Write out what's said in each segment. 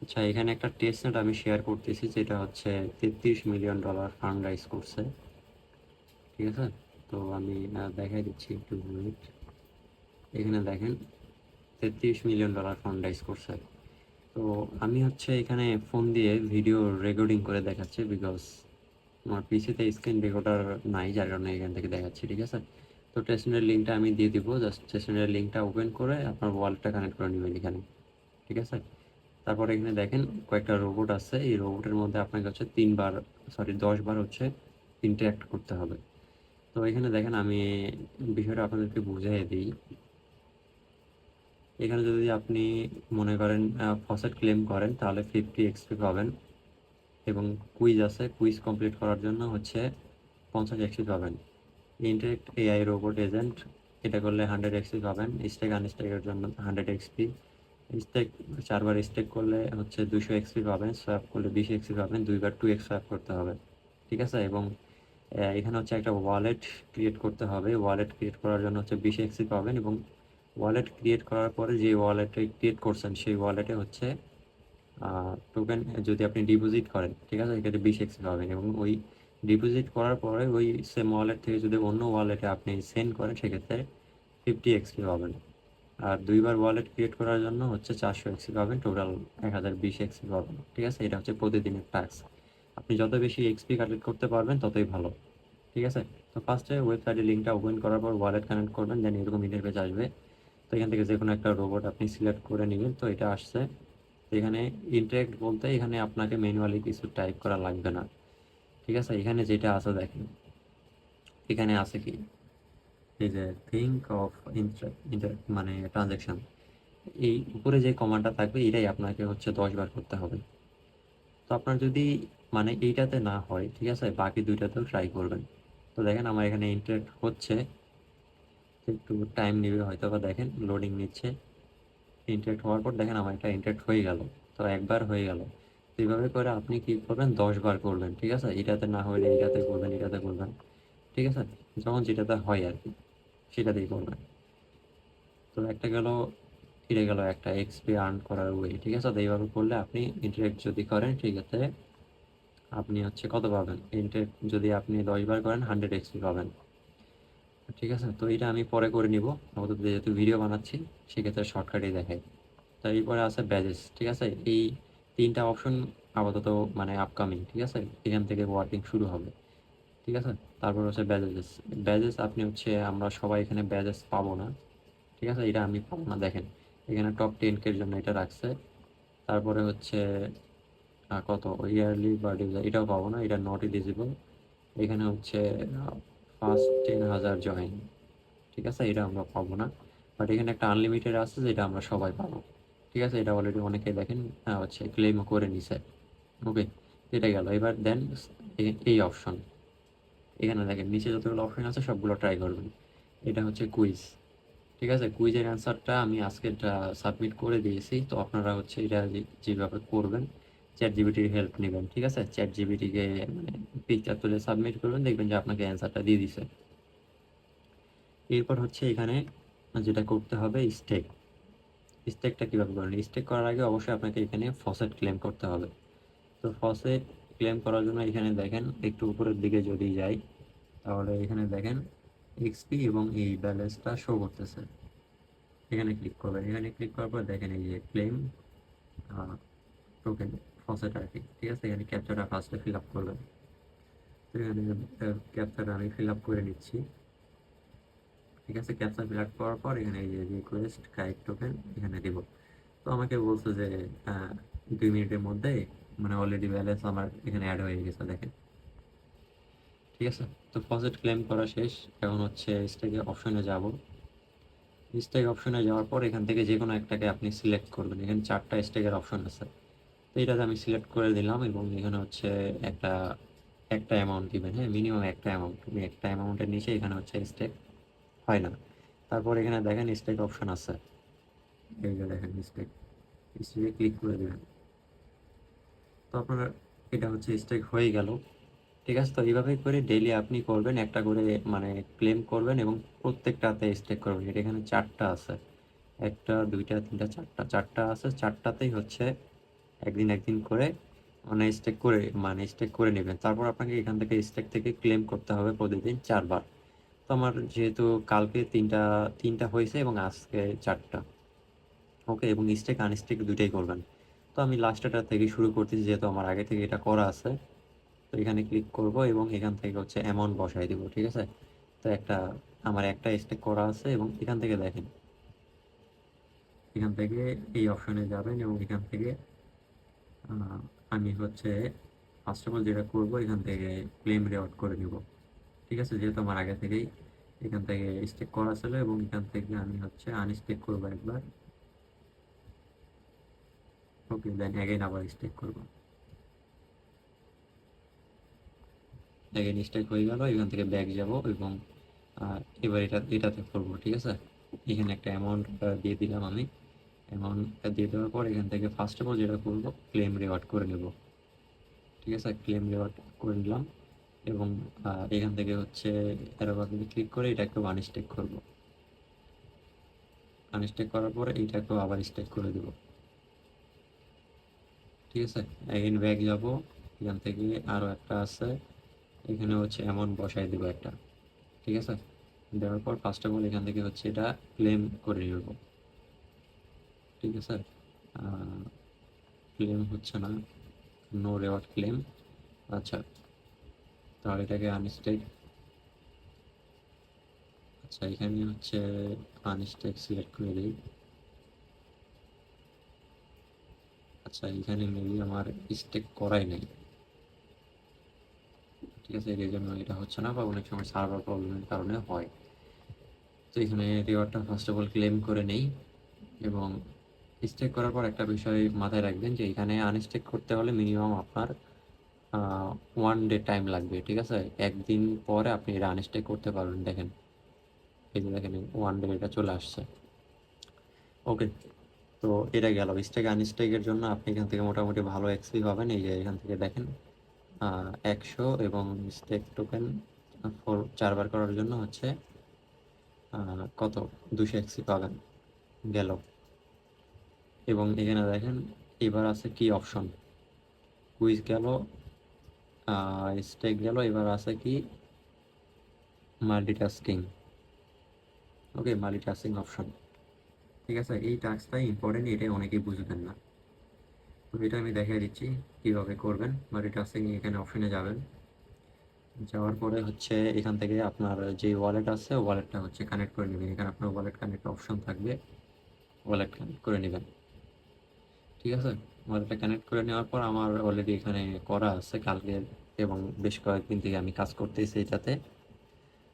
আচ্ছা, এখানে একটা টেস্ট নেট আমি শেয়ার করতেছি, যেটা হচ্ছে $33 মিলিয়ন ফান্ড রাইজ করছে। ঠিক আছে, তো আমি দেখাই দিচ্ছি একটু মিনিট। এখানে দেখেন, $33 মিলিয়ন ফান্ড রাইজ করছে। তো আমি হচ্ছে এখানে ফোন দিয়ে ভিডিও রেকর্ডিং করে দেখাচ্ছি, বিকজ আমার পিসিতে স্ক্রিন রেকর্ডার নাই, যার কারণে এখান থেকে দেখাচ্ছি। ঠিক আছে, তো টেস্টনেটের লিঙ্কটা আমি দিয়ে দিব। জাস্ট টেস্টনেটের লিঙ্কটা ওপেন করে আপনার ওয়ালেটটা কানেক্ট করে নেবেন এখানে। ঠিক আছে, তারপরে এখানে দেখেন কয়েকটা রোবট আছে। এই রোবটের মধ্যে আপনাকে হচ্ছে 10 বার হচ্ছে ইন্টারাক্ট করতে হবে। তো এখানে দেখেন, আমি বিষয়টা আপনাদেরকে বুঝিয়ে দিই। এখানে যদি আপনি মনে করেন ফসেট ক্লেম করেন, তাহলে 50 এক্সপি পাবেন, এবং কুইজ আছে, কুইজ কমপ্লিট করার জন্য হচ্ছে 50 এক্সপি পাবেন। ইন্টারেক্ট এআই রোবট এজেন্ট, এটা করলে 100 এক্সপি পাবেন। স্টেক আনস্টেকের জন্য 100 এক্সপি। স্টেক 4 বার স্টেক করলে হচ্ছে 200 এক্সপি পাবেন। সোয়াপ করলে 20 এক্সপি পাবেন, 2 বার 2x সোয়াপ করতে হবে। ঠিক আছে, এবং এখানে হচ্ছে একটা ওয়ালেট ক্রিয়েট করতে হবে। ওয়ালেট ক্রিয়েট করার জন্য হচ্ছে 20 এক্সপি পাবেন, এবং ওয়ালেট ক্রিয়েট করার পরে যে ওয়ালেটে ক্রিয়েট করছেন সেই ওয়ালেটে হচ্ছে টোকেন যদি আপনি ডিপোজিট করেন, ঠিক আছে, এক্ষেত্রে 20 এক্সপি পাবেন। এবং ওই ডিপোজিট করার পরে ওই সেম ওয়ালেট থেকে যদি অন্য ওয়ালেটে আপনি সেন্ড করেন, সেক্ষেত্রে 50 এক্সপি পাবেন। আর 2 বার ওয়ালেট ক্রিয়েট করার জন্য হচ্ছে 400 এক্সপি পাবেন, টোটাল 1020 এক্সপি পাবেন। ঠিক আছে, এটা হচ্ছে প্রতিদিনের টাস্ক। আপনি যত বেশি এক্সপি কালেক্ট করতে পারবেন ততই ভালো। ঠিক আছে, তো ফার্স্টে ওয়েবসাইটের লিঙ্কটা ওপেন করার পর ওয়ালেট কানেক্ট করবেন, দেন এরকম ইন্টারফেস আসবে। তো এখান থেকে যে কোনো একটা রোবট আপনি সিলেক্ট করে নেবেন। তো এটা আসছে। তো এখানে ইন্টারেক্ট বলতে এখানে আপনাকে ম্যানুয়ালি কিছু টাইপ করা লাগবে না। ঠিক আছে, এখানে যেটা আছে দেখেন, এখানে আছে কি, এই যে থিঙ্ক অফ মানে ট্রানজ্যাকশন, এই উপরে যে কমান্ডটা থাকবে এটাই আপনাকে হচ্ছে 10 বার করতে হবে। তো আপনার যদি মানে এইটাতে না হয়, ঠিক আছে, বাকি দুইটাতেও ট্রাই করবেন। তো দেখেন আমার এখানে ইন্টারেক্ট হচ্ছে, একটু টাইম নেবে হয়তো, বা দেখেন লোডিং নিচ্ছে। ইন্টারেক্ট হওয়ার পর দেখেন আমার একটা ইন্টারেক্ট হয়ে গেল। তো একবার হয়ে গেল। তো এইভাবে করে আপনি কি করবেন, 10 বার করবেন। ঠিক আছে, এটাতে না হলে এটাতে করবেন, এটাতে করবেন। ঠিক আছে, যখন যেটাতে হয় আর কি, সেটাতেই করবেন। তো একটা গেল, ফিরে গেল একটা এক্সপি আর্ন করার ওয়ে। ঠিক আছে, তো এইভাবে করলে আপনি ইন্টারেক্ট যদি করেন, ঠিক আছে, আপনি হচ্ছে কত পাবেন, ইন্টারেক্ট যদি আপনি 10 বার করেন 100 এক্সপি পাবেন। ঠিক আছে, তো এটা আমি পরে করে নিব। আপাতত যেহেতু ভিডিও বানাচ্ছি, সেক্ষেত্রে শর্টকাটে দেখাই। তারপরে আছে ব্যাজেস। ঠিক আছে, এই তিনটা অপশন আপাতত মানে আপকামিং। ঠিক আছে, এখান থেকে ওয়ার্কিং শুরু হবে। ঠিক আছে, তারপর হচ্ছে ব্যাজেস। ব্যাজেস আপনি হচ্ছে, আমরা সবাই এখানে ব্যাজেস পাবো না। ঠিক আছে, এটা আমি পাবো না। দেখেন এখানে টপ 10 এর জন্য এটা রাখছে। তারপরে হচ্ছে কত ইয়ারলি বা এটাও পাবো না, এটা নট এলিজিবল। এখানে হচ্ছে ফার্স্ট 10,000 জয়েন। ঠিক আছে, এটা আমরা পাবো না। বাট এখানে একটা আনলিমিটেড আছে, যেটা আমরা সবাই পাবো। ঠিক আছে, এটা অলরেডি অনেকে দেখেন হচ্ছে ক্লেমও করে নিছে। ওকে, এটা গেল। এবার দেন এই অপশন, এখানে দেখেন নিচে যতগুলো অপশন আছে সবগুলো ট্রাই করবেন। এটা হচ্ছে কুইজ। ঠিক আছে, কুইজের অ্যান্সারটা আমি আজকে সাবমিট করে দিয়েছি। তো আপনারা হচ্ছে এটা যেভাবে করবেন, চ্যাট জিপিটির হেল্প নেবেন। ঠিক আছে, চ্যাট জিপিটিকে মানে পিকচার তুলে সাবমিট করবেন, দেখবেন যে আপনাকে অ্যান্সারটা দিয়ে দিছে। এরপর হচ্ছে এখানে যেটা করতে হবে, স্টেক। স্টেকটা কীভাবে করেন, স্টেক করার আগে অবশ্যই আপনাকে এখানে ফসেট ক্লেম করতে হবে। তো ফসেট ক্লেম করার জন্য এখানে দেখেন একটু উপরের দিকে যদি যাই, তাহলে এখানে দেখেন এক্সপি এবং এই ব্যালেন্সটা শো করতেছে। এখানে ক্লিক করবেন। এখানে ক্লিক করার পর দেখেন এই যে ক্লেম টোকেন ফসেট আর কি। ঠিক আছে, এখানে ক্যাপচারটা ফার্স্টে ফিল আপ করবেন। তো এখানে ক্যাপচারটা আমি ফিল আপ করে নিচ্ছি। ঠিক আছে, ক্যাপচার ফিল আপ করার পর এখানে এই যে রিকোয়েস্ট কাইট টোকেন এখানে দিব। তো আমাকে বলছে যে 2 মিনিটের মধ্যে মানে অলরেডি ব্যালেন্স আমার এখানে অ্যাড হয়ে গেছে, দেখেন। ঠিক আছে, তো ফসেট ক্লেম করা শেষ। এখন হচ্ছে স্টেক অপশনে যাব। স্টেক অপশনে যাওয়ার পর এখান থেকে যে কোনো একটাকে আপনি সিলেক্ট করবেন। এখানে 4টা স্টেকের অপশন আছে। তো এটাতে আমি সিলেক্ট করে দিলাম, এবং এখানে হচ্ছে একটা একটা অ্যামাউন্ট দিবেন। হ্যাঁ, মিনিমাম একটা অ্যামাউন্ট। তুমি একটা অ্যামাউন্টের নিচে এখানে হচ্ছে স্টেক হয় না। তারপর এখানে দেখেন স্টেক অপশন আছে, এই যে দেখেন স্টেক, স্টেকে ক্লিক করে দেবেন। তো আপনার এটা হচ্ছে স্টেক হয়ে গেল। ঠিক আছে, তো এইভাবে করে ডেইলি আপনি করবেন, একটা করে মানে ক্লেম করবেন, এবং প্রত্যেকটাতে স্টেক করবেন। এটা এখানে 4টা আছে, একটা দুইটা তিনটা চারটা, 4টা আছে, 4টাতেই হচ্ছে একদিন করে স্টেক করে নেবেন। তারপর আপনাকে এখান থেকে স্টেক থেকে ক্লেম করতে হবে প্রতিদিন 4 বার। তো আমার যেহেতু কালকে তিনটা হয়েছে এবং আজকে 4টা। ওকে, এবং স্টেক আনস্টেক দুইটাই করবেন। তো আমি লাস্টটা থেকে শুরু করতেছি, যেহেতু আমার আগে থেকে এটা করা আছে। তো এখানে ক্লিক করব এবং এখান থেকে হচ্ছে অ্যামাউন্ট বসাই দিব, ঠিক আছে। তো আমার একটা স্টেক করা আছে এবং এখান থেকে দেখেন, এখান থেকে এই অপশনে যাবেন এবং এখান থেকে আমি হচ্ছে ফার্স্ট অফ অল যেটা করবো, এখান থেকে ক্লেম রেওয়ার্ড করে নিব, ঠিক আছে। যেহেতু আমার আগে থেকেই এখান থেকে স্টেক করা ছিল এবং এখান থেকে আমি হচ্ছে আনস্টেক করবো একবার। ওকে, দেন অ্যাগেন আবার স্টেক করবো, অ্যাগেন স্টেক হয়ে গেল। এখান থেকে ব্যাক যাব এবং এবার এটাতে করবো, ঠিক আছে। এখানে একটা অ্যামাউন্ট দিয়ে দিলাম আমি। অ্যামাউন্টটা দিয়ে দেওয়ার পর এখান থেকে ফার্স্ট অফ অল যেটা করবো, ক্লেম রেওয়ার্ড করে নেব, ঠিক আছে। ক্লেম রেওয়ার্ড করে নিলাম এবং এখান থেকে হচ্ছে অ্যারো বাটনে ক্লিক করে এটাকেও আনস্টেক করব। আনস্টেক করার পরে এইটাকেও আবার স্টেক করে দেব, ঠিক আছে। এগেন ব্যাক যাব, এখান থেকে আরও একটা আছে, এখানে হচ্ছে অ্যামাউন্ট বসাই দেবো একটা, ঠিক আছে। দেওয়ার পর ফার্স্ট অফ অল এখান থেকে হচ্ছে এটা ক্লেম করে নেব, ঠিক আছে। ক্লেম হচ্ছে না, নো রেওয়ার্ড ক্লেম। আচ্ছা, তাহলে এটাকে আনস্টেক, আচ্ছা এখানে হচ্ছে আনস্টেক সিলেক্ট করে দিই। আচ্ছা, এখানে মেবি আমার স্টেক করাই নেই, ঠিক আছে। এর জন্য এটা হচ্ছে না, বা অনেক সময় সার্ভার প্রবলেমের কারণে হয়। তো এখানে রিওয়ার্ডটা ফার্স্ট অফ অল ক্লেম করে নেই এবং স্টেক করার পর একটা বিষয় মাথায় রাখবেন যে এখানে আনস্টেক করতে হলে মিনিমাম আপনার 1 ডে টাইম লাগবে, ঠিক আছে। একদিন পরে আপনি এটা আনস্টেক করতে পারবেন। দেখেন, এই যে দেখেন 1 ডে এটা চলে আসছে। ওকে, তো এটা গেল স্টেক আনস্টেকের জন্য। আপনি এখান থেকে মোটামুটি ভালো এক্সপি পাবেন। এই যে এখান থেকে দেখেন 100 এবং স্টেক টোকেন 4 বার করার জন্য হচ্ছে কত 200 এক্সপি পাবেন, গেল। এবং এখানে দেখেন এবার আছে কি অপশন, কুইজ গেল, স্টেক গেল, এবার আছে কি মাল্টিটাস্কিং। ওকে, মাল্টিটাস্কিং অপশন, ঠিক আছে। এই টাস্কটা ইম্পর্টেন্ট, এটা অনেকেই বুঝবেন না। তো এটা আমি দেখিয়ে দিচ্ছি কীভাবে করবেন। মাল্টিটাস্কিং এখানে অপশনে যাবেন, যাওয়ার পরে হচ্ছে এখান থেকে আপনার যে ওয়ালেট আছে ওয়ালেটটা হচ্ছে কানেক্ট করে নেবেন। এখানে আপনার ওয়ালেট কানেক্ট অপশন থাকবে, ওয়ালেট কানেক্ট করে নেবেন, ঠিক আছে। ওয়ালেটটা কানেক্ট করে নেওয়ার পর আমার অলরেডি এখানে করা আছে কালকে এবং বেশ কয়েকদিন থেকে আমি কাজ করতেছি এটাতে।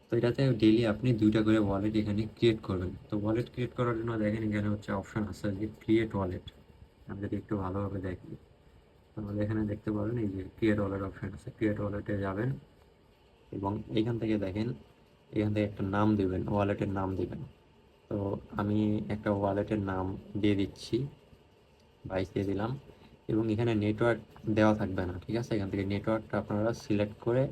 তো এটাতে ডেইলি আপনি 2টা করে ওয়ালেট এখানে ক্রিয়েট করবেন। তো ওয়ালেট ক্রিয়েট করার জন্য দেখেন এখানে হচ্ছে অপশন আছে যে ক্রিয়েট ওয়ালেট। আমি যদি একটু ভালোভাবে দেখি তাহলে এখানে দেখতে পারেন এই যে ক্রিয়েট ওয়ালেট অপশন আছে। ক্রিয়েট ওয়ালেটে যাবেন এবং এখান থেকে দেখেন, এখান থেকে একটা নাম দেবেন, ওয়ালেটের নাম দেবেন। তো আমি একটা ওয়ালেটের নাম দিয়ে দিচ্ছি, বাইস দিয়ে দিলাম। এবং এখানে নেটওয়ার্ক দেওয়া থাকবে না, ঠিক আছে। এখান থেকে নেটওয়ার্কটা আপনারা সিলেক্ট করে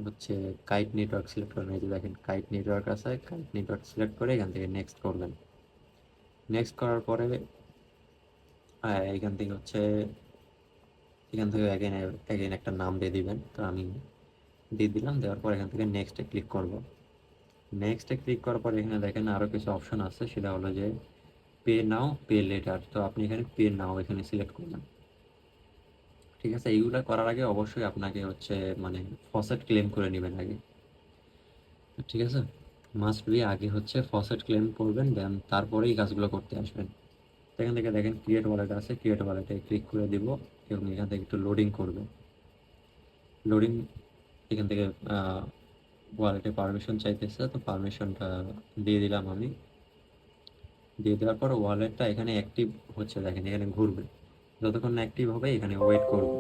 হচ্ছে কাইট নেটওয়ার্ক সিলেক্ট করবেন। এই যে দেখেন কাইট নেটওয়ার্ক আছে, কাইট নেটওয়ার্ক সিলেক্ট করে এখান থেকে নেক্সট করবেন। নেক্সট করার পরে এখান থেকে হচ্ছে অ্যাগেন একটা নাম দিয়ে দিবেন। তো আমি দিয়ে দিলাম, দেওয়ার পর এখান থেকে নেক্সটে ক্লিক করব। নেক্সটে ক্লিক করার পর এখানে দেখেন আরও কিছু অপশন আছে, সেটা হলো যে পে নাও পে লেটার। তো আপনি এখানে পে নাও এখানে সিলেক্ট করবেন, ঠিক আছে। এইগুলো করার আগে অবশ্যই আপনাকে হচ্ছে মানে ফসেট ক্লেম করে নেবেন আগে, ঠিক আছে। মাস্ট বি আগে হচ্ছে ফসেট ক্লেম করবেন, দেন তারপরেই কাজগুলো করতে আসবেন। এখান থেকে দেখেন ক্রিয়েট ওয়ালেট আছে, ক্রিয়েট ওয়ালেটে ক্লিক করে দিব এবং এখান থেকে একটু লোডিং করবে। লোডিং, এখান থেকে ওয়ালেটে পারমিশন চাইতেছে, তো পারমিশনটা দিয়ে দিলাম আমি। দিয়ে দেওয়ার পর ওয়ালেটটা এখানে অ্যাক্টিভ হচ্ছে, দেখেন এখানে ঘুরবে। যতক্ষণ না অ্যাক্টিভ হবে এখানে ওয়েট করব।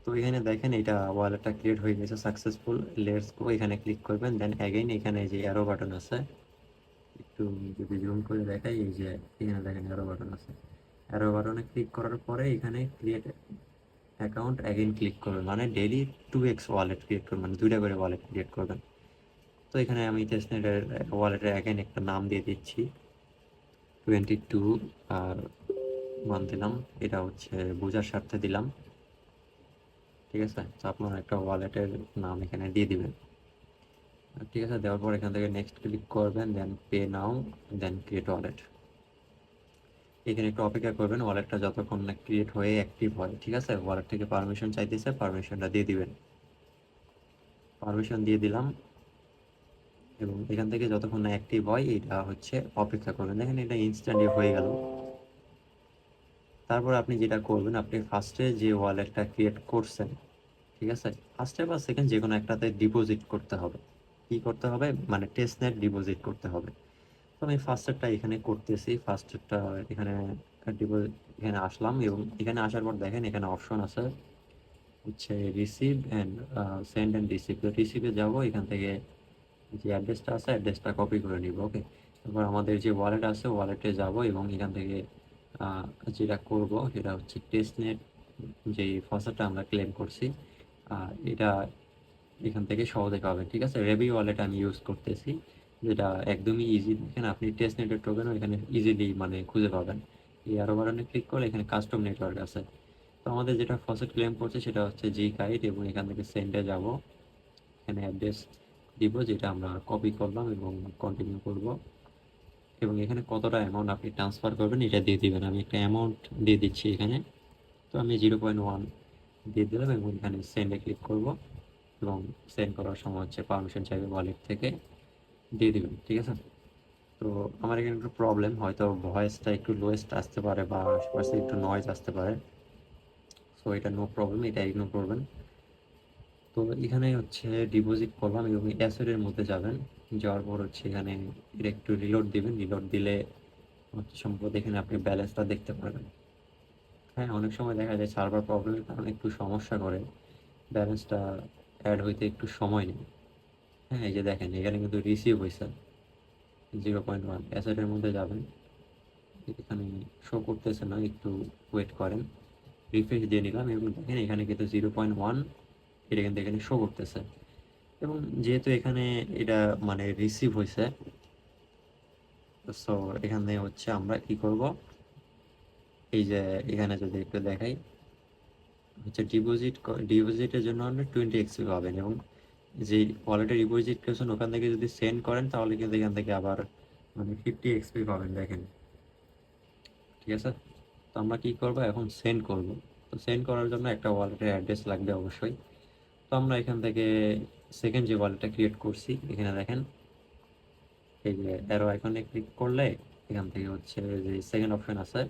তো এখানে দেখেন এটা ওয়ালেটটা ক্রিয়েট হয়ে গেছে সাকসেসফুল, লেটস গো। এখানে ক্লিক করবেন, দেন অ্যাগেইন এখানে যে অ্যারো বাটন আছে, একটু যদি জুম করে দেখাই, এই যে এখানে দেখেন অ্যারো বাটন আছে। অ্যারো বাটনে ক্লিক করার পরে এখানে ক্রিয়েট অ্যাকাউন্ট অ্যাগেইন ক্লিক করবেন, মানে ডেইলি 2x ওয়ালেট ক্রিয়েট করবেন, মানে 2টা করে ওয়ালেট ক্রিয়েট করবেন। তো এখানে আমি টেস্টনেটের ওয়ালেটের অ্যাগেইন একটা নাম দিয়ে দিচ্ছি 22 আর মান দিলাম, এটা হচ্ছে বোঝার স্বার্থে দিলাম। ঠিক আছে, তো আপনার একটা ওয়ালেটের নাম এখানে দিয়ে দিবেন। ঠিক আছে, দেওয়ার পর এখান থেকে নেক্সট ক্লিক করবেন, দেন পে নাও, দেন ক্রিয়েট ওয়ালেট। এখানে একটু অপেক্ষা করবেন ওয়ালেটটা যতক্ষণ না ক্রিয়েট হয়ে অ্যাক্টিভ হয়। ঠিক আছে, ওয়ালেট থেকে পারমিশন চাইতেছে, পারমিশনটা দিয়ে দিবেন। পারমিশন দিয়ে দিলাম এবং এখান থেকে যতক্ষণ না অ্যাক্টিভ হয় এটা হচ্ছে অপেক্ষা করবেন। দেখেন এটা ইনস্ট্যান্টলি হয়ে গেল। তারপর আপনি যেটা করবেন, আপনি ফার্স্টে যে ওয়ালেটটা ক্রিয়েট করছেন, ঠিক আছে, ফার্স্টে বা সেকেন্ড যে কোনো একটাতে ডিপোজিট করতে হবে। কি করতে হবে, মানে টেস্টনেট ডিপোজিট করতে হবে। তো আমি ফার্স্টেরটা এখানে করতেছি। ফার্স্টেরটা এখানে ডিপোজিট, এখানে আসলাম এবং এখানে আসার পর দেখেন এখানে অপশন আছে হচ্ছে receive and send and receive. তো রিসিভে যাবো, এখান থেকে যে অ্যাড্রেসটা আছে অ্যাড্রেসটা কপি করে নিব। ওকে, তারপর আমাদের যে ওয়ালেট আছে ওয়ালেটে যাব এবং এখান থেকে যেটা করব সেটা হচ্ছে টেস্টনেট, যেই ফসলটা আমরা ক্লেম করছি এটা এখান থেকে সহজে পাবেন। ঠিক আছে, রেবি ওয়ালেট আমি ইউজ করতেছি, যেটা একদমই ইজি। দেখেন আপনি টেস্টনেটের টোকেনও এখানে ইজিলি মানে খুঁজে পাবেন। এই আরো বাটনে ক্লিক করলে এখানে কাস্টম নেটওয়ার্ক আছে। তো আমাদের যেটা ফসেট ক্লেম করছে সেটা হচ্ছে জি কাইট এবং এখান থেকে সেন্ডে যাব। এখানে অ্যাড্রেস দিব যেটা আমরা কপি করলাম এবং কন্টিনিউ করব এবং এখানে কতটা অ্যামাউন্ট আপনি ট্রান্সফার করবেন এটা দিয়ে দিবেন। আমি একটা অ্যামাউন্ট দিয়ে দিচ্ছি এখানে। তো আমি 0.1 দিয়ে দিলাম এবং এখানে সেন্ডে ক্লিক করব এবং সেন্ড করার সময় হচ্ছে পারমিশন চাইবে ওয়ালেট থেকে, দিয়ে দিবেন। ঠিক আছে, তো আমার এখানে একটু প্রবলেম, হয়তো ভয়েসটা একটু লোয়েস্ট আসতে পারে বা আশেপাশে একটু নয়েজ আসতে পারে। সো এটা নো প্রবলেম, এটা ইগনোর করবেন। তো এখানে হচ্ছে ডিপোজিট করলাম এবং অ্যাসেটের মধ্যে যাবেন। যাওয়ার পর হচ্ছে এখানে এটা একটু রিলোড দিবেন। রিলোড দিলে হচ্ছে সম্ভবত এখানে আপনি ব্যালেন্সটা দেখতে পারবেন। হ্যাঁ, অনেক সময় দেখা যায় সার্ভার প্রবলেমের কারণে একটু সমস্যা করে, ব্যালেন্সটা অ্যাড হইতে একটু সময় নেয়। হ্যাঁ, এই যে দেখেন এখানে কিন্তু রিসিভ হয়েছে 0.1। অ্যাসেটের মধ্যে যাবেন, এখানে শো করতেছে না, একটু ওয়েট করেন। রিফ্রেশ দিয়ে নিলাম এবং দেখেন এখানে কিন্তু 0.1 এটা কিন্তু এখানে শো করতেছে। এবং যেহেতু এখানে এটা মানে রিসিভ হয়েছে, সো এখানে হচ্ছে আমরা কি করব, এই যে এখানে যদি একটু দেখাই হচ্ছে ডিপোজিটের জন্য আপনি 20 এক্সপি পাবেন এবং যে ওয়ালেটে ডিপোজিট করেছেন ওখান থেকে যদি সেন্ড করেন তাহলে কিন্তু এখান থেকে আবার মানে 50 এক্সপি পাবেন। দেখেন, ঠিক আছে, তো আমরা কি করব এখন সেন্ড করব। তো সেন্ড করার জন্য একটা ওয়ালেটের অ্যাড্রেস লাগবে অবশ্যই। তো আমরা এখান থেকে সেকেন্ড যে ওয়ালেটটা ক্রিয়েট করছি এখানে দেখেন এই যে অ্যারো আইকনে ক্লিক করলে এখান থেকে হচ্ছে যে সেকেন্ড অপশন আছে,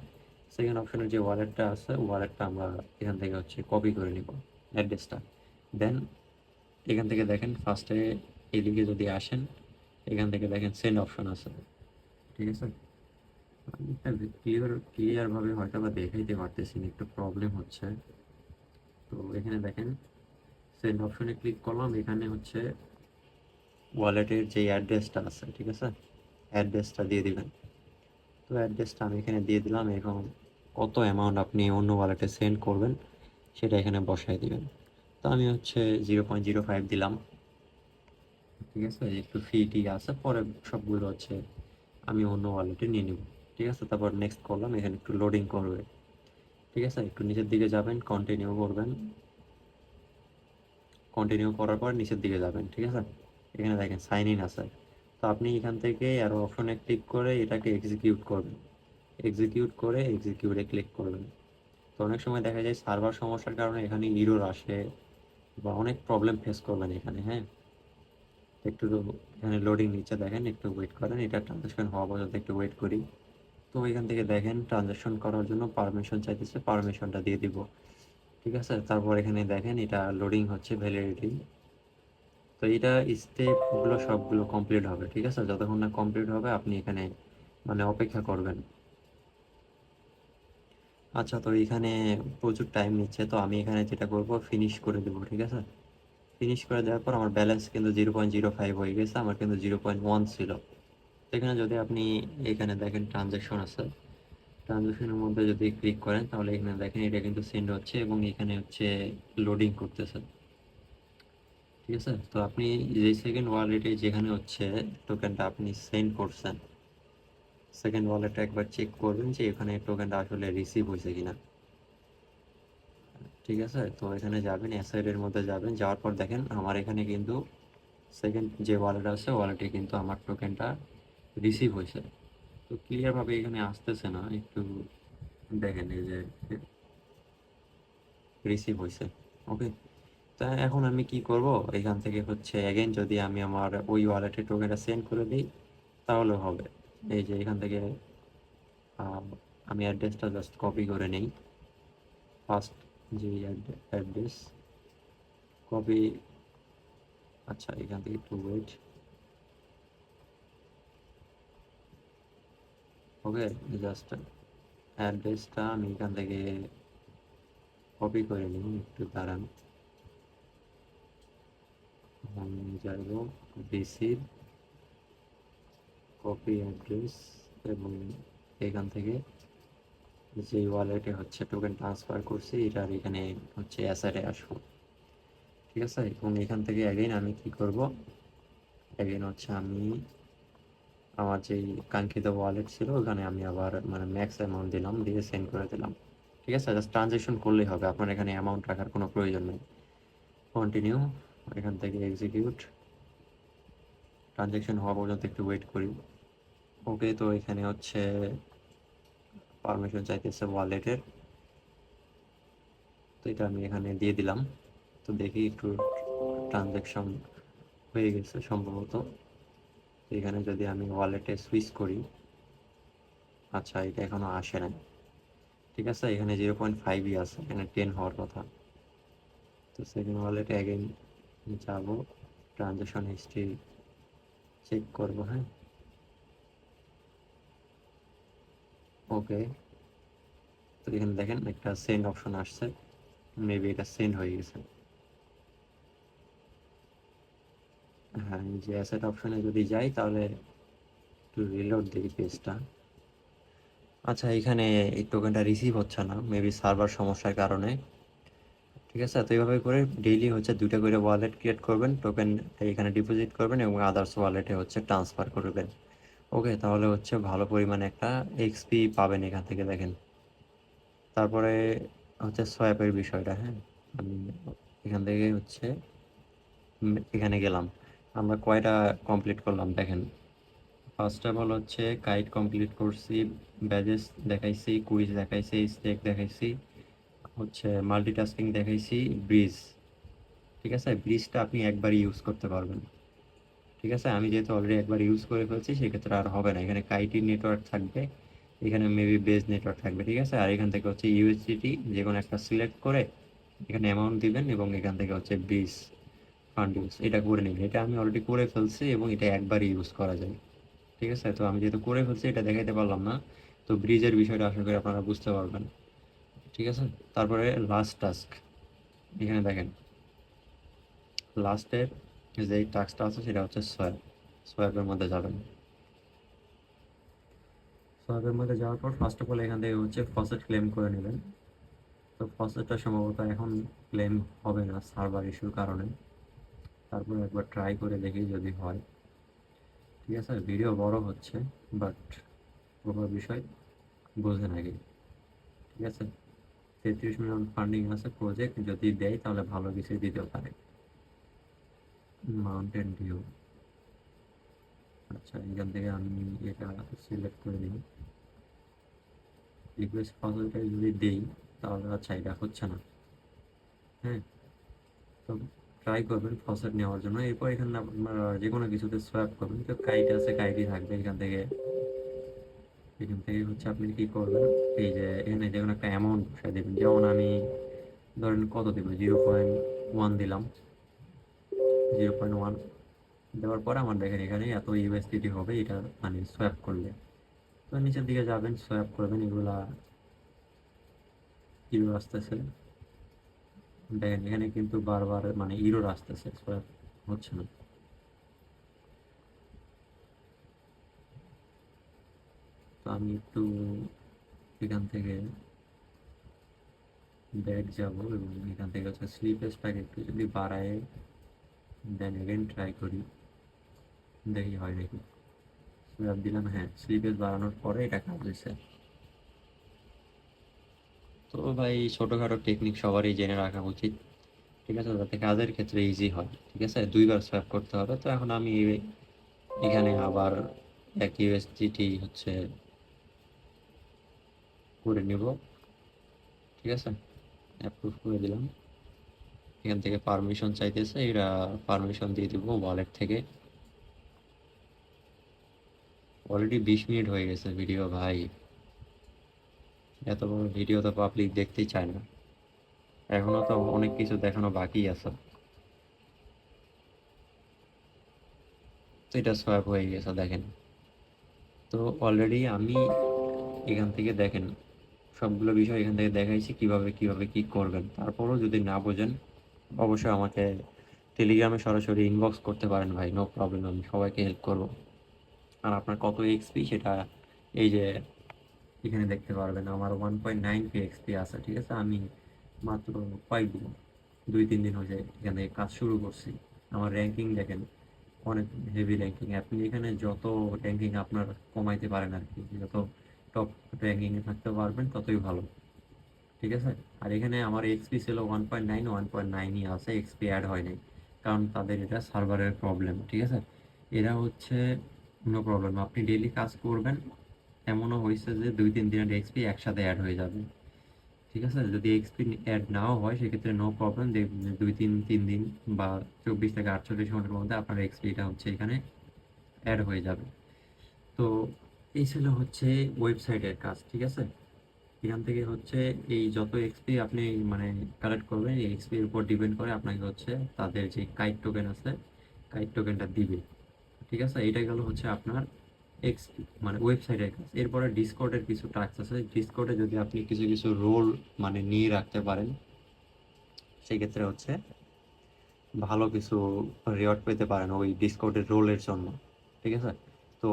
সেকেন্ড অপশনের যে ওয়ালেটটা আছে ওয়ালেটটা আমরা এখান থেকে হচ্ছে কপি করে নিব অ্যাড্রেসটা। দেন এখান থেকে দেখেন ফার্স্টে এদিকে যদি আসেন এখান থেকে দেখেন সেন্ড অপশন আছে। ঠিক আছে, আমি এটা ক্লিয়ারভাবে হয়তো বা দেখাইতে পারতেছি না, একটু প্রবলেম হচ্ছে। তো এখানে দেখেন সেন্ড অপশনে ক্লিক করলাম, এখানে হচ্ছে ওয়ালেটের যে অ্যাড্রেসটা আছে, ঠিক আছে, অ্যাড্রেসটা দিয়ে দিবেন। তো অ্যাড্রেসটা আমি এখানে দিয়ে দিলাম। এখন কত অ্যামাউন্ট আপনি অন্য ওয়ালেটে সেন্ড করবেন সেটা এখানে বসাই দিবেন। তো আমি হচ্ছে 0.05 দিলাম। ঠিক আছে, একটু ফি আছে, পরে সবগুলো হচ্ছে আমি অন্য ওয়ালেটে নিয়ে নিব। ঠিক আছে, তারপর নেক্সট করলাম, এখানে একটু লোডিং করবে। ঠিক আছে, একটু নিচের দিকে যাবেন, কন্টিনিউ করবেন। কন্টিনিউ করার পর নিচের দিকে যাবেন। ঠিক আছে, এখানে দেখেন সাইন ইন আছে। তো আপনি এখান থেকে আরও অপশনে ক্লিক করে এটাকে এক্সিকিউট করবেন। এক্সিকিউট করে এক্সিকিউটে ক্লিক করবেন। তো অনেক সময় দেখা যায় সার্ভার সমস্যার কারণে এখানে ইরর আসে বা অনেক প্রবলেম ফেস করবেন এখানে। হ্যাঁ, একটু এখানে লোডিং নিচ্ছে, দেখেন একটু ওয়েট করেন, এটা ট্রানজাকশন হওয়া পর্যন্ত একটু ওয়েট করি। তো এখান থেকে দেখেন ট্রানজাকশন করার জন্য পারমিশন চাইতেছে, পারমিশনটা দিয়ে দিব। ঠিক আছে, তারপর এখানে দেখেন এটা লোডিং হচ্ছে ভ্যালিডিটি। তো এটা স্টেপগুলো সবগুলো কমপ্লিট হবে। ঠিক আছে, যতক্ষণ না কমপ্লিট হবে আপনি এখানে মানে অপেক্ষা করবেন। আচ্ছা, তো এখানে প্রচুর টাইম নিচ্ছে, তো আমি এখানে যেটা করব ফিনিশ করে দেবো। ঠিক আছে, ফিনিশ করে দেওয়ার পর আমার ব্যালেন্স কিন্তু 0.05 হয়ে গেছে, আমার কিন্তু 0.1 ছিল। তো এখানে যদি আপনি এখানে দেখেন ট্রানজ্যাকশন আছে, ট্রানজ্যাকশনের মধ্যে যদি ক্লিক করেন তাহলে এখানে দেখেন এটা কিন্তু সেন্ড হচ্ছে এবং এখানে হচ্ছে লোডিং করতেছে। ঠিক আছে, তো আপনি যে সেকেন্ড ওয়ালেটে যেখানে হচ্ছে টোকেনটা আপনি সেন্ড করছেন সেকেন্ড ওয়ালেটটা একবার চেক করবেন যে এখানে টোকেনটা আসলে রিসিভ হয়েছে কিনা। ঠিক আছে, তো এখানে যাবেন, অ্যাসেটের মধ্যে যাবেন, যাওয়ার পর দেখেন আমার এখানে কিন্তু সেকেন্ড যে ওয়ালেট আছে ওয়ালেটে কিন্তু আমার টোকেনটা রিসিভ হয়েছে। তো ক্লিয়ারভাবে এখানে আসতেছে না, একটু দেখেন এই যে রিসিভ হয়েছে। ওকে, তা এখন আমি কি করব, এখান থেকে হচ্ছে অ্যাগেন যদি আমি আমার ওই ওয়ালেটে টোকেনটা সেন্ড করে দিই তাহলে হবে। এই যে এখান থেকে আমি অ্যাড্রেসটা জাস্ট কপি করে নেই, ফার্স্ট যে অ্যাড্রেস কপি। আচ্ছা, এখান থেকে একটু ওয়েট। ওকে, জাস্ট অ্যাড্রেসটা আমি এখান থেকে কপি করে নিই, একটু দাঁড়ান। আমি যাইব রিসিভ কপি অ্যাড্রেস, এবং এখান থেকে যে ওয়ালেটে হচ্ছে টোকেন ট্রান্সফার করছি এটার এখানে হচ্ছে অ্যাসেটে আসবো। ঠিক আছে, এবং এখান থেকে অ্যাগেন আমি কি করব, অ্যাগেন হচ্ছে আমি আমার যেই কাঙ্ক্ষিত ওয়ালেট ছিল ওখানে আমি আবার মানে ম্যাক্স অ্যামাউন্ট দিলাম, দিয়ে সেন্ড করে দিলাম। ঠিক আছে, জাস্ট ট্রানজ্যাকশন করলেই হবে, আপনার এখানে অ্যামাউন্ট রাখার কোনো প্রয়োজন নেই। কন্টিনিউ, এখান থেকে এক্সিকিউট, ট্রানজ্যাকশন হওয়া পর্যন্ত একটু ওয়েট করি। ওকে, তো এখানে হচ্ছে পারমিশন চাইতেছে ওয়ালেটের, তো এটা আমি এখানে দিয়ে দিলাম। তো দেখি একটু ট্রানজ্যাকশন হয়ে গেছে সম্ভবত। তো এখানে যদি আমি ওয়ালেটে সুইচ করি, আচ্ছা এটা এখনো আসে নাই। ঠিক আছে, এখানে 0.5ই আছে, এখানে 10 হওয়ার কথা। তো সেকেন্ড ওয়ালেটে অ্যাগেন যাব, ট্রানজ্যাকশন হিস্ট্রি চেক করব। হ্যাঁ, ওকে, তো এখানে দেখেন একটা সেন্ড অপশন আসছে, মেবি এটা সেন্ড হয়ে গেছে। হ্যাঁ, এই যে অ্যাসেট অপশনে যদি যাই তাহলে একটু রিলোড দিই পেজটা। আচ্ছা, এখানে এই টোকেনটা রিসিভ হচ্ছে না, মেবি সার্ভার সমস্যার কারণে। ঠিক আছে, তো এইভাবে করে ডেইলি হচ্ছে 2টা করে ওয়ালেট ক্রিয়েট করবেন, টোকেন এখানে ডিপোজিট করবেন এবং আদার্স ওয়ালেটে হচ্ছে ট্রান্সফার করবেন। ওকে, তাহলে হচ্ছে ভালো পরিমাণে একটা এক্সপি পাবেন এখান থেকে। দেখেন, তারপরে হচ্ছে সোয়াপের বিষয়টা। হ্যাঁ, আমি এখান থেকে হচ্ছে এখানে গেলাম, আমরা কয়টা কমপ্লিট করলাম দেখেন। ফার্স্ট অফ অল হচ্ছে কাইট কমপ্লিট করছি, ব্যাজেস দেখাইছি, কুইজ দেখাইছি, স্টেক দেখাইছি, হচ্ছে মাল্টিটাস্কিং দেখাইছি, ব্রিজ। ঠিক আছে, ব্রিজটা আপনি একবার ইউজ করতে পারবেন। ঠিক আছে, আমি যেহেতু অলরেডি একবার ইউজ করে ফেলছি সেক্ষেত্রে আর হবে না। এখানে কাইটি নেটওয়ার্ক থাকবে, এখানে মেবি বেজ নেটওয়ার্ক থাকবে। ঠিক আছে, আর এখান থেকে হচ্ছে ইউএসডিটি যে কোনো একটা সিলেক্ট করে এখানে অ্যামাউন্ট দিবেন এবং এখান থেকে হচ্ছে ব্রিজ ফান্ড ইউজ এটা করে নেবেন। এটা আমি অলরেডি করে ফেলছি এবং এটা একবারই ইউজ করা যায়। ঠিক আছে, তো আমি যেহেতু করে ফেলছি এটা দেখাইতে পারলাম না, তো ব্রিজের বিষয়টা আশা করি আপনারা বুঝতে পারবেন। ঠিক আছে, তারপরে লাস্ট টাস্ক, এখানে দেখেন লাস্টের যে টাস্কটা আছে সেটা হচ্ছে সোয়াপ। সোয়াপের মধ্যে যাবেন, সোয়াপের মধ্যে যাওয়ার পর ফার্স্ট অফ অল এখান থেকে হচ্ছে ফসেট ক্লেম করে নেবেন। তো ফসেটটা সম্ভবত এখন ক্লেম হবে না সার্ভার ইস্যুর কারণে, তারপরে একবার ট্রাই করে দেখি যদি হয়। ঠিক আছে, ভিডিও বড় হচ্ছে বাট পুরো বিষয় বোঝেন আগে। ঠিক আছে, 33 মিলিয়ন ফান্ডিং আছে প্রজেক্ট, যদি দেয় তাহলে ভালো কিছু দিতেও পারে। মাউন্টেন ডিউ, আচ্ছা এখান থেকে আমি এটা সিলেক্ট করে নিই। রিকোয়েস্ট পাসওয়ার্ডটা যদি দেই তাহলে আচ্ছা এটা হচ্ছে না। হ্যাঁ, তো ট্রাই করবেন ফসেট নেওয়ার জন্য। এরপর এখানে আপনারা যে কোনো কিছুতে সোয়াপ করবেন, তো কাইট আছে কাইটই থাকবে। এখান থেকে হচ্ছে আপনি কি করবেন, এই যে এখানে যে কোনো একটা অ্যামাউন্ট বসায় দেবেন। যেমন আমি ধরেন কত দেবো, 0.1 দিলাম। 0.1 দেওয়ার পরে আমার দেখেন এখানে এত ইউএসডিটি হবে, এটা মানে সোয়াপ করলে। তো নিচের দিকে যাবেন, সোয়াপ করবেন, এগুলা ইউরো আসতেছে। দেখেন এখানে কিন্তু বারবার মানে ইউরো আসতেছে, সোয়াপ হচ্ছে না। তো আমি একটু এখান থেকে ব্যাক যাব এবং এখান থেকে হচ্ছে স্লিপেসটাকে একটু যদি বাড়ায় দেন এগেন ট্রাই করি, দেখি হয় নাকি। সুয়াপ দিলাম, হ্যাঁ স্লিপেজ বাড়ানোর পরে এটা কাজ হয়েছে। তো ভাই ছোটোখাটো টেকনিক সবারই জেনে রাখা উচিত, ঠিক আছে, যাতে কাজের ক্ষেত্রে ইজি হয়। ঠিক আছে, 2বার সোয়াপ করতে হবে। তো এখন আমি এখানে আবার এক ইউএসডিটি হচ্ছে করে নিব। ঠিক আছে, অ্যাপ্রুভ করে দিলাম। এখান থেকে পারমিশন চাইতেছে, এটা পারমিশন দিয়ে দিব ওয়ালেট থেকে। অলরেডি 20 মিনিট হয়ে গেছে ভিডিও ভাই, এত বড় ভিডিও তো পাবলিক দেখতেই চায় না, এখনো তো অনেক কিছু দেখানো বাকি আছে। তো এটা সোয়াপ হয়ে গেছে দেখেন। তো অলরেডি আমি এখান থেকে দেখেন সবগুলো বিষয় এখান থেকে দেখাইছি কিভাবে কিভাবে কি করবেন। তারপরও যদি না বোঝেন অবশ্যই আমাকে টেলিগ্রামে সরাসরি ইনবক্স করতে পারেন ভাই, নো প্রবলেম, আমি সবাইকে হেল্প করব। আর আপনার কত এক্সপি সেটা এই যে এখানে দেখতে পারবেন, আমার 1.9 এক্সপি আছে। ঠিক আছে, আমি মাত্র কয়েকদিন, 2-3 দিন হয়েছে এখান থেকে কাজ শুরু করছি। আমার র্যাঙ্কিং দেখেন অনেক হেভি র্যাঙ্কিং। আপনি এখানে যত র্যাঙ্কিং আপনার কমাইতে পারেন আর কি, যত টপ র্যাঙ্কিংয়ে থাকতে পারবেন ততই ভালো। ঠিক আছে, আর এখানে আমার এক্সপি ছিল 1.9, 1.9ই আছে, এক্সপি অ্যাড হয় নাই, কারণ তাদের এটা সার্ভারের প্রবলেম। ঠিক আছে, এরা হচ্ছে নো প্রবলেম, আপনি ডেইলি কাজ করবেন, এমনও হয়েছে যে 2-3 দিনের এক্সপি একসাথে অ্যাড হয়ে যাবে। ঠিক আছে, যদি এক্সপি অ্যাড নাও হয় সেক্ষেত্রে নো প্রবলেম, দেখবেন যে 2-3 দিন বা 24 থেকে 48 ঘন্টার মধ্যে আপনার এক্সপিটা হচ্ছে এখানে অ্যাড হয়ে যাবে। তো এই ছিল হচ্ছে ওয়েবসাইটের কাজ। ঠিক আছে, এখান থেকে হচ্ছে এই যত এক্সপি আপনি মানে কালেক্ট করবেন, এই এক্সপির উপর ডিপেন্ড করে আপনাকে হচ্ছে তাদের যে কাইট টোকেন আছে কাইট টোকেনটা দিবে। ঠিক আছে, এটা গেল হচ্ছে আপনার এক্সপি মানে ওয়েবসাইটের কাজ। এরপরে ডিসকর্ডের কিছু টাস্ক আছে, ডিসকর্ডে যদি আপনি কিছু কিছু রোল মানে নিয়ে রাখতে পারেন সেক্ষেত্রে হচ্ছে ভালো কিছু রিওয়ার্ড পেতে পারেন ওই ডিসকর্ডের রোলের জন্য। ঠিক আছে, তো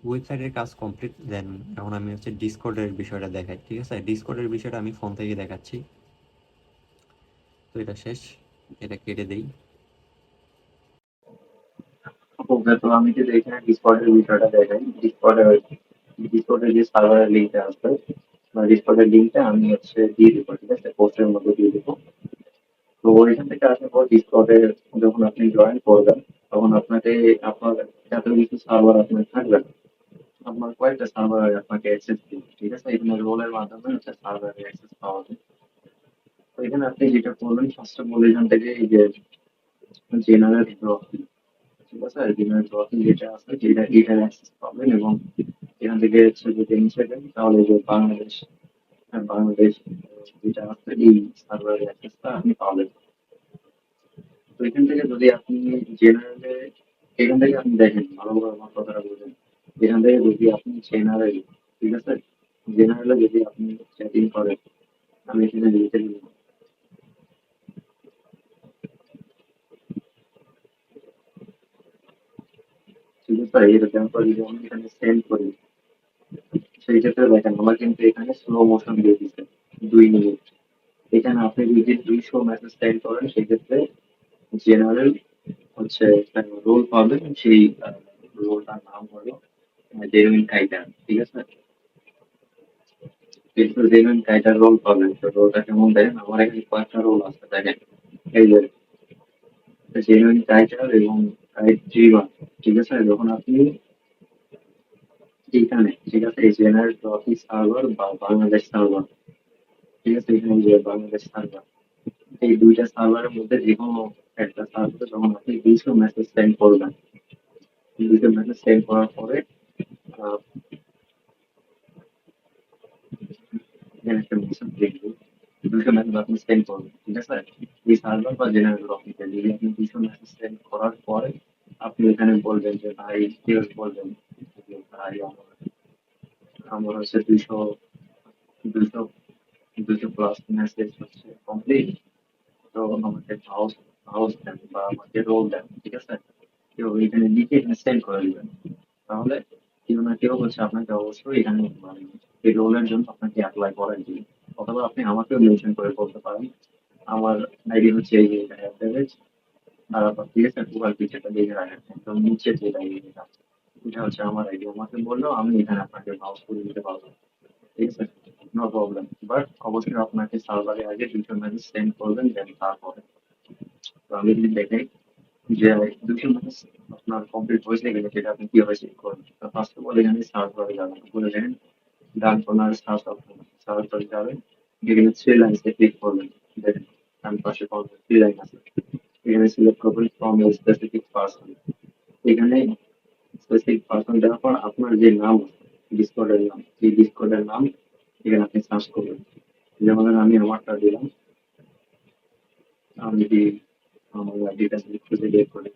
ওয়েবসাইটের কাজ কমপ্লিট, দেন এখন আমি হচ্ছে ডিসকর্ডের বিষয়টা দেখাই। ঠিক আছে, ডিসকর্ডের বিষয়টা আমি ফোন থেকে দেখাচ্ছি। তো এটা শেষ, এটা কেটে দেই। ওকে, তো আমি যদি এখানে ডিসকর্ডের বিষয়টা দেখাই, ডিসকর্ডের যে সার্ভারের লিঙ্কটা আছে বা ডিসকর্ডের লিঙ্কটা আমি হচ্ছে দিয়ে দেবো, ঠিক আছে, পোস্টের মধ্যে দিয়ে দেবো। তো এখান থেকে আসার পর ডিসকর্ডে যখন আপনি জয়েন করবেন তখন আপনাকে আপনার এত কিছু সার্ভার আপনার থাকবে না। আপনার কয়েকটা সার্ভারে আপনাকে অ্যাক্সেস দিবে, ঠিক আছে, এখানে রোলের মাধ্যমে হচ্ছে সার্ভারে অ্যাক্সেস পাওয়া যায়। তো এখানে আপনি যেটা করবেন ফার্স্ট অফ অল এখান থেকে এই যে জেনারেল ড্রপিং, ঠিক আছে, জেনারেল ড্রপিং যেটা আছে এটার অ্যাক্সেস পাবেন এবং এখান থেকে হচ্ছে যদি নিচে দেন তাহলে যে বাংলাদেশ, বাংলাদেশ যেটা আছে এই সার্ভারের অ্যাক্সেসটা আপনি পাবেন। তো এখান থেকে যদি আপনি জেনারেলে, এখান থেকে আপনি দেখেন ভালোভাবে আমার কথাটা বলবেন, এখান থেকে যদি আপনি জেনারেল, ঠিক আছে, জেনারেলে যদি আপনি সেটিং করেন, আমি এখানে লিখে দিব, ঠিক আছে, এরকম করে যদি আমি এখানে সেন্ড করি, সেই ক্ষেত্রে দেখেন আমার কিন্তু এখানে স্লো মোশন দিয়ে দিচ্ছে 2 মিনিট। এখানে আপনি যদি 200 মেসেজ সেন্ড করেন সেক্ষেত্রে জেনারেল হচ্ছে রোল পাবেন, সেই রোলটার নাম হলো জেনুইন টাইটার, ঠিক আছে, কিন্তু জেনুইন টাইটার রোল পাবেন। তো রোলটা কেমন দেখেন, আমার এখানে কয়েকটা রোল আছে দেখেন, এই যে জেনুইন টাইটার এবং টাইপ G1, ঠিক আছে, যখন আপনি এইখানে, ঠিক আছে, এই জেনারেল অফিস সার্ভার বা বাংলাদেশ সার্ভার, ঠিক আছে, এখানে যে বাংলাদেশ সার্ভার, এই দুইটা সার্ভারের মধ্যে যে কোনো একটা সার্ভারে যখন আপনি 200 মেসেজ সেন্ড করবেন, 200 মেসেজ সেন্ড করার পরে আহ, এখানে একটা মেসেজ দেখবেন, 200 মেসেজ আপনি সেন্ড করবেন, ঠিক আছে, এই সার্ভার বা জেনারেল অফিসে যদি আপনি 200 মেসেজ সেন্ড করার পরে আপনি এখানে বলবেন যে ভাই, কেউ বলবেন যে ভাই আমার আমার হচ্ছে 200 200 প্লাস মেসেজ হচ্ছে কমপ্লিট, তো আমাকে হাউস হাউস দেন বা আমাকে রোল দেন, ঠিক আছে, কেউ এখানে লিখে এখানে সেন্ড করে দিবেন। তাহলে কেউ না কেউ হচ্ছে আপনাকে অবশ্যই এখানে মানে এই রোলের জন্য আপনাকে অ্যাপ্লাই করাই দিবে। অথবা আপনি আমাকেও মেনশন করে বলতে পারেন, আমার আইডি হচ্ছে এই যে অ্যাড্রেস, আর আপনার ঠিক আছে, প্রোফাইল পিকচারটা দেখে রাখেন একদম নিচে যে আইডিটা, এটা হচ্ছে আমার আইডি, আমাকে বললো আমি এখানে আপনাকে ব্রাউজ করে দিতে পারবো, ঠিক আছে, নো প্রবলেম। বাট অবশ্যই আপনাকে সার্ভারে আগে দুটো মেসেজ সেন্ড করবেন, দেন তারপরে। তো আমি যদি দেখাই যে দুটো মেসেজ আপনার কমপ্লিট হয়েছে কিনা সেটা আপনি কিভাবে চেক করবেন, ফার্স্ট অফ অল এখানে সার্ভারে যাবেন, বলে দেখেন ডান কর্নার সার্চ অপশন, সার্ভারে যাবেন, এখানে থ্রি লাইনসে ক্লিক করবেন, দেখেন ডান পাশে থ্রি লাইন আছে, এখানে সিলেক্ট করবেন ফ্রম এ স্পেসিফিক পার্সন। এখানে স্পেসিফিক পার্সন দেওয়ার পর আপনার যে নাম ডিসকর্ডের নাম, সেই ডিসকর্ডের নাম এখানে আপনি সার্চ করবেন। যেমন ধরেন আমি আমারটা দিলাম, আমি যদি আমার আইডিটা খুঁজে বের করি,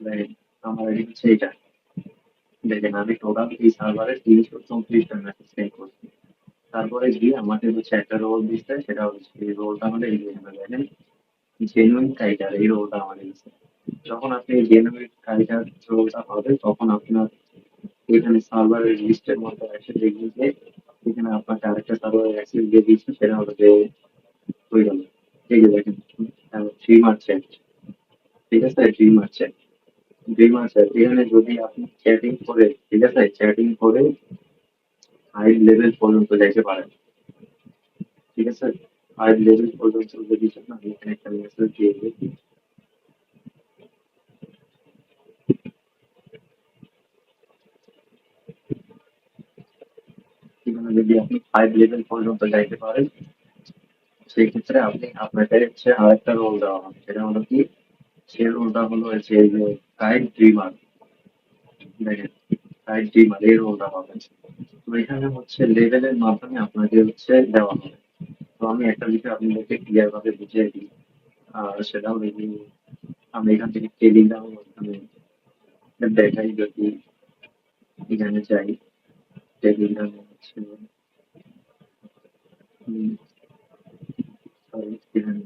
দেখেন আমার আইডি হচ্ছে এটা। দেখেন আমি টোটাল এই সার্ভারে 334টা মেসেজ সেন্ড করছি। তারপরে গিয়ে আমাকে হচ্ছে একটা রোল দিচ্ছে, সেটা হচ্ছে এই রোলটা হলো এই যে এখানে দেখেন জেনুইন টাইটার, এই রোলটা আমাদের দিচ্ছে। যখন আপনি জেনুইন টাইটার রোলটা পাবেন তখন আপনার এখানে সার্ভারের লিস্টের মধ্যে এসে দেখবেন যে এখানে আপনাকে আরেকটা সার্ভারের অ্যাক্সেস দিয়ে দিচ্ছে, সেটা হলো যে হয়ে গেল, এই যে দেখেন ড্রিমার চ্যাট, ঠিক আছে, ড্রিমার চ্যাট, ড্রিমার চ্যাট। এখানে যদি আপনি চ্যাটিং করে, ঠিক আছে, চ্যাটিং করে হাই লেভেল পর্যন্ত যাইতে পারেন, ঠিক আছে, হাই লেভেল পর্যন্ত যদি চান আমি এখানে একটা মেসেজ দিয়ে দিই। এখানে যদি আপনি 5 লেভেল পর্যন্ত যাইতে পারেন সেই ক্ষেত্রে আপনি আপনাকে হচ্ছে আরেকটা রোল দেওয়া হবে, সেটা হলো কি, সেই রোলটা হলো হচ্ছে এই যে গাইড ড্রিমার, দেখেন গাইড ড্রিমার এই রোলটা পাবেন। তো এখানে হচ্ছে লেভেলের মাধ্যমে আপনাকে হচ্ছে দেওয়া হবে। তো আমি একটা বিষয় আপনাদেরকে ক্লিয়ার ভাবে বুঝিয়ে দিই, আর সেটা হলো কি, আমি এখান থেকে টেলিগ্রাম মাধ্যমে দেখাই, যদি এখানে যাই টেলিগ্রামে হচ্ছে sorry, এখানে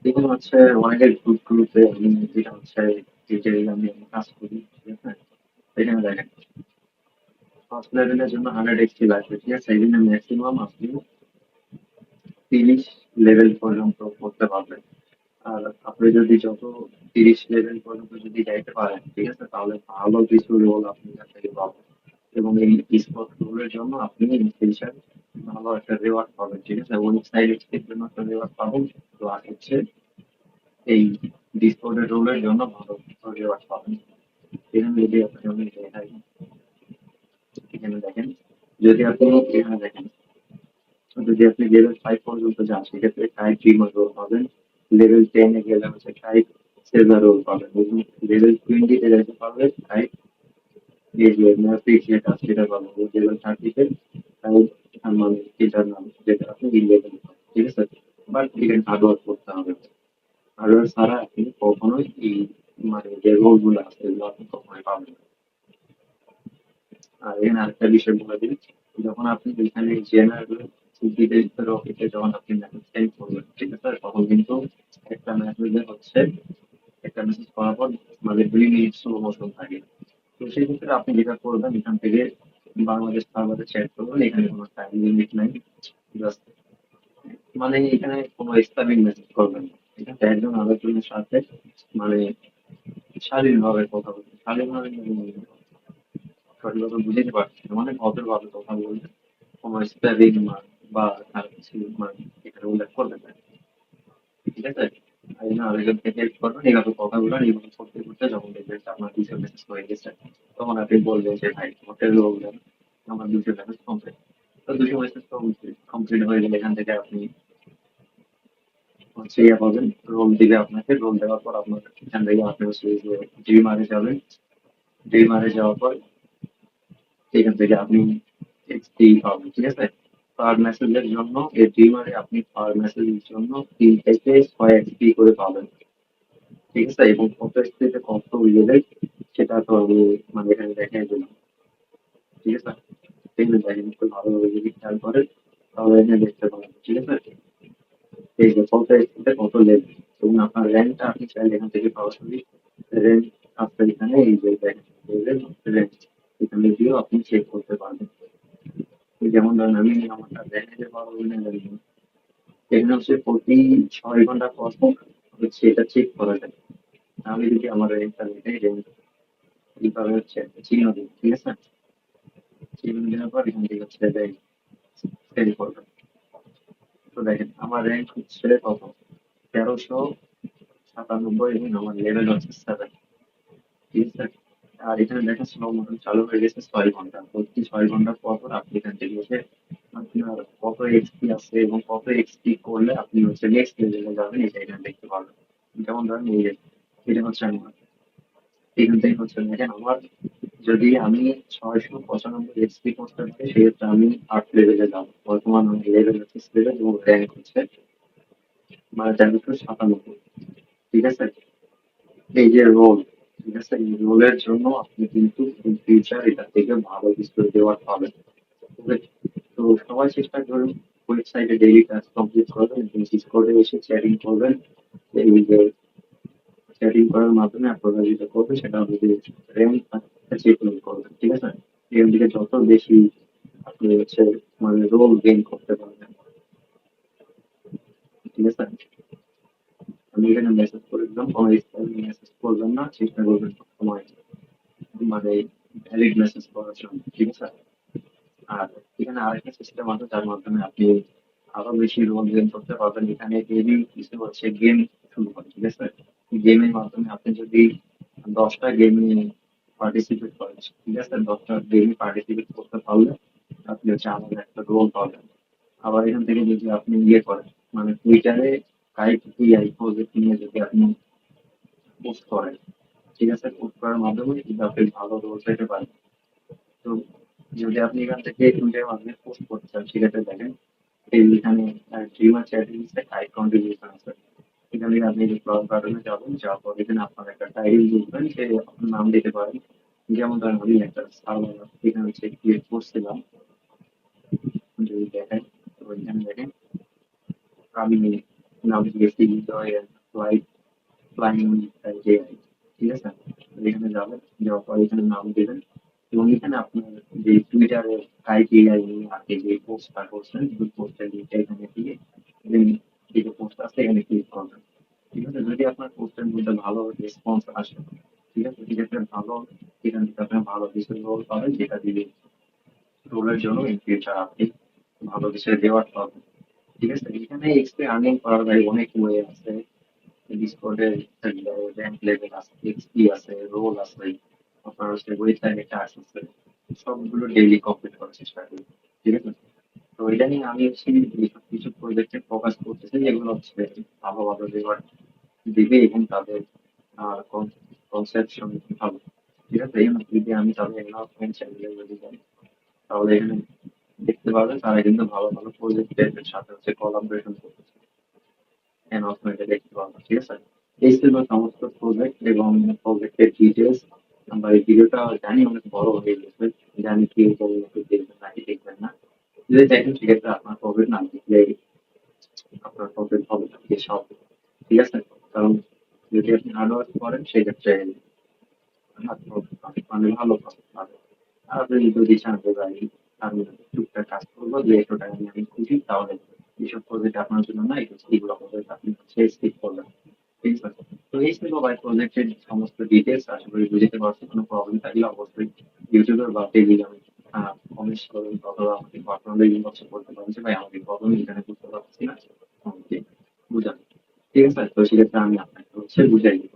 এখানে হচ্ছে অনেকের গ্রুপে আমি যেটা হচ্ছে যে টেলিগ্রামে আমি কাজ করি, ঠিক আছে, এখানে দেখেন ফার্স্ট লেভেলের জন্য 100 XP লাগবে, ঠিক আছে, এই জন্য ম্যাক্সিমাম আপনি 30 লেভেল পর্যন্ত করতে পারবেন। আর আপনি যদি যত 30 লেভেল পর্যন্ত যদি যাইতে পারেন, ঠিক আছে, তাহলে ভালো কিছু রোল আপনি এখান থেকে পাবেন। এবং এই স্পোর্ট রোলের জন্য আপনি ইনস্টেশন ভালো একটা রেওয়ার্ড পাবেন, ঠিক আছে, ওই সাইড এক্সপের জন্য একটা রেওয়ার্ড পাবেন। তো আর হচ্ছে এই ডিসকর্ডের রোলের জন্য ভালো রেওয়ার্ড পাবেন। এখানে যদি আপনি আমি দেখাই, এখানে দেখেন, যদি আপনি এখানে দেখেন যদি আপনি লেভেল 5 পর্যন্ত যান সেক্ষেত্রে কাইট রিমার রোল পাবেন, লেভেল 10 এ গেলে হচ্ছে কাইট সেজার রোল পাবেন, এবং লেভেল 20 তে যেতে পারলে কাইট এই যে ম্যাপিক যেটা সেটা পাবেন, লেভেল 30 তে কাইট মানে এটার নাম যেটা আপনি ইলেভেন, ঠিক আছে। বাট এখানে হার্ডওয়ার্ক করতে হবে, হার্ডওয়ার্ক ছাড়া আপনি কখনোই এই মানে যে রোল গুলো আছে এগুলো আপনি কখনোই পাবেন না। আর এখানে আরেকটা বিষয় বলে দিই, যখন আপনি এখানে জেনারেল রকেটে যখন আপনি মেসেজ সেন্ড করবেন, ঠিক আছে, তখন কিন্তু একটা মেসেজে হচ্ছে একটা মেসেজ করার পর মানে 2 মিনিট স্লো মোশন থাকে। তো সেই ক্ষেত্রে আপনি যেটা করবেন এখান থেকে বাংলাদেশ সার্ভারে চ্যাট করবেন, এখানে কোনো টাইম লিমিট নাই, জাস্ট মানে এখানে কোনো ইসলামিক মেসেজ করবেন না। ঠিক আছে, একজন আরেকজনের সাথে মানে শালীনভাবে কথা বলবেন, শালীনভাবে সঠিকভাবে বুঝাতে পারছি না, মানে ভদ্রভাবে কথা বলবেন, কোনো স্পেলিং বা আর কিছু মানে এখানে উল্লেখ করবেন না, ঠিক আছে। এই জন্য আরেকজনকে হেল্প করবেন, এইভাবে কথা বলবেন, এইভাবে করতে করতে যখন দেখবেন যে আপনার 200 মেসেজ হয়ে গেছে তখন আপনি বলবেন যে ভাই হোটেল রোল দেন, আমার 200 মেসেজ কমপ্লিট। তো 200 মেসেজ কমপ্লিট হয়ে গেলে এখান থেকে আপনি হচ্ছে ইয়ে পাবেন, রোল দিবে আপনাকে, রোল দেওয়ার পর আপনার এখান থেকে আপনি হচ্ছে ড্রিমারে যাবেন, ড্রিমারে যাওয়ার পর এখান থেকে আপনি এক্সপি পাবেন, ঠিক আছে। পার মেসেজের জন্য এই ড্রিমারে আপনি পার মেসেজের জন্য 3 থেকে 6 XP করে পাবেন, ঠিক আছে। এবং কত এক্সপিতে কত লেভেল সেটা তো আমি মানে এখানে দেখাই দিলাম, ঠিক আছে। এই যে দেখেন একটু ভালোভাবে যদি খেয়াল করেন তাহলে এখানে দেখতে পাবেন, ঠিক আছে, এই যে কত এক্সপিতে কত লেভেল। এবং আপনার র্যাঙ্কটা আপনি চাইলে এখান থেকে সরাসরি র্যাঙ্ক আপনার এখানে এই যে দেখেন লেভেল র্যাঙ্ক, এখানে গিয়েও আপনি চেক করতে পারবেন। যেমন ধরেন আমি আমারটা দেখাতে পারবো না জানি না। এখানে হচ্ছে প্রতি 6 ঘন্টা পর পর হচ্ছে এটা চেক করা যায়। আমি যদি আমার র্যাঙ্কটা দেখাই, র্যাঙ্ক এইভাবে হচ্ছে একটা চিহ্ন দিই, ঠিক আছে? চিহ্ন দেওয়ার পর এখান থেকে হচ্ছে সেল করবেন। তো দেখেন আমার র্যাঙ্ক হচ্ছে কত, 1397 এবং আমার লেভেল হচ্ছে 7, ঠিক আছে? আর এখানে দেখেন স্লো মোশন চালু হয়ে গেছে 6 ঘন্টা, প্রতি 6 ঘন্টা পর পর আপনি এখান থেকে হচ্ছে আপনার কত এক্সপি আছে এবং কত এক্সপি করলে আপনি হচ্ছে নেক্সট লেভেলে যাবেন এটা এখানে দেখতে পারবেন। যেমন ধরেন এই যে এটা হচ্ছে আমার, এখান থেকে হচ্ছে দেখেন আমার যদি আমি 695 এক্সপি করতে পারি সেক্ষেত্রে আমি 8 লেভেলে যাবো। বর্তমান আমার লেভেল হচ্ছে 7 এবং র্যাঙ্ক হচ্ছে মানে 1397, ঠিক আছে? এই যে রোল, ঠিক আছে, এই রোলের জন্য আপনি কিন্তু ফিউচার এটা থেকে ভালো কিছু দেওয়ার পাবেন। Okay? তো সবাই চেষ্টা করুন ওয়েবসাইটে ডেইলি কাজ কমপ্লিট করবেন এবং ডিসকর্ডে এসে চ্যাটিং করবেন। এই যে চ্যাটিং করার মাধ্যমে আপনারা যেটা করবেন সেটা হচ্ছে যে র্যাঙ্ক অ্যাচিভ করবেন, ঠিক আছে? এর দিকে যত বেশি আপনি হচ্ছে মানে রোল গেইন করতে পারবেন, ঠিক আছে? আমি এখানে মেসেজ করে দিলাম, কোনো মেসেজ করবেন না, চেষ্টা করবেন সবসময় মানে ভ্যালিড মেসেজ করার জন্য, ঠিক আছে? আর এখানে আরেকটা সিস্টেম আছে যার মাধ্যমে আপনি আরো বেশি রোল গেইন করতে পারবেন। এখানে ডেইলি কিছু হচ্ছে গেম শুরু করে, ঠিক আছে? গেমের মাধ্যমে আপনি যদি 10টা গেমে পার্টিসিপেট করেন, ঠিক আছে, 10টা গেমে পার্টিসিপেট করতে পারলে আপনি হচ্ছে আমাদের একটা রোল পাবেন। আবার এখান থেকে যদি আপনি ইয়ে করেন মানে টুইটারে কাইট টিআই প্রজেক্ট নিয়ে যদি আপনি পোস্ট করেন, ঠিক আছে, পোস্ট করার মাধ্যমে কিন্তু আপনি ভালো রোল পেতে পারেন। তো যদি আপনি এখান থেকে টুইটারের মাধ্যমে পোস্ট করতে চান সেক্ষেত্রে দেখেন এখানে ড্রিমার চ্যাটিং হাই কন্ট্রিবিউশন আছে। এখানে আপনি যে ক্লাস বাটনে যাবেন, যাওয়ার পর এখানে আপনার একটা টাইটেল লিখবেন, সে আপনার নাম দিতে পারেন। যেমন ধরেন আমি একটা সার্ভার এখানে হচ্ছে ক্রিয়েট করছিলাম, যদি দেখেন, তো এখানে দেখেন আমি নাম দিয়েছি ফ্লাইট ফ্লাইং জেআই, ঠিক আছে? তো এখানে যাবেন, যাওয়ার পর এখানে নাম দেবেন এবং এখানে আপনার যে টুইটারের ক্রাইটেরিয়া নিয়ে আপনি যে পোস্টটা করছেন সেই পোস্টের লিঙ্কটা এখানে দিয়ে দেন এই যে পোস্ট আছে এখানে ক্লিক করবেন, ঠিক আছে? যদি আপনার পোস্টের মধ্যে ভালো রেসপন্স আসে, ঠিক আছে, সেক্ষেত্রে ভালো এখান থেকে আপনি ভালো কিছু রোল পাবেন যেটা দিয়ে রোলের জন্য ইন ফিউচার আপনি ভালো কিছু দেওয়ার পাবেন, ঠিক আছে? এখানে এক্সট্রা আর্নিং করার ভাই অনেক ওয়ে আছে। ডিসকর্ডে র্যাঙ্ক লেভেল আছে, এক্সপি আছে, রোল আছে, আপনার হচ্ছে ওয়েবসাইটে টাস্ক আছে, সবগুলো ডেইলি কমপ্লিট করার চেষ্টা করি, ঠিক আছে? তো এটা নিয়ে আমি হচ্ছে এইসব কিছু প্রজেক্টে ফোকাস করতেছি যেগুলো হচ্ছে ভালো ভালো রেওয়ার্ড দিবে এবং তাদের কনসেপশন ভালো, ঠিক আছে? এই যদি আমি তাদের এনহান্সমেন্ট চ্যানেলে যদি যাই তাহলে এখানে দেখতে পাবেন তারা কিন্তু ভালো ভালো প্রজেক্টের সাথে হচ্ছে কোলাবোরেশন করতেছে, অ্যানাউন্সমেন্টে দেখতে পাবো, ঠিক আছে? এই ছিল সমস্ত প্রজেক্ট এবং প্রজেক্টের ডিটেলস। আমরা এই ভিডিওটা জানি অনেক বড় হয়ে গেছে, জানি কি করবেন একটু দেখবেন নাকি দেখবেন না, যদি দেখেন সেক্ষেত্রে আপনার প্রফিট না দেখলে আপনার প্রফিট হবে না বেশ হবে, ঠিক আছে? কারণ যদি আপনি হার্ডওয়ার্ক করেন সেক্ষেত্রে মানে ভালো প্রফিট পাবেন। আর আপনি যদি চান যে ভাই আমি টুকটাক কাজ করবো 200 টাকা নিয়ে আমি খুশি, তাহলে এইসব প্রজেক্ট আপনার জন্য না, এগুলো প্রজেক্ট আপনি হচ্ছে স্কিপ করবেন, ঠিক আছে? তো এই ছিল ভাই প্রজেক্টের সমস্ত ডিটেলস, আশা করি বুঝতে পারছি। কোনো প্রবলেম থাকলে অবশ্যই ইউটিউবের বা টেলিগ্রামে কমেন্টস করুন অথবা আমাকে পার্সোনালি ইনবক্স করতে পারেন যে ভাই আমাকে প্রবলেম এখানে বুঝতে পারছি না, আমাকে বুঝান, ঠিক আছে? তো সেক্ষেত্রে আমি আপনাকে হচ্ছে বুঝাই দিব।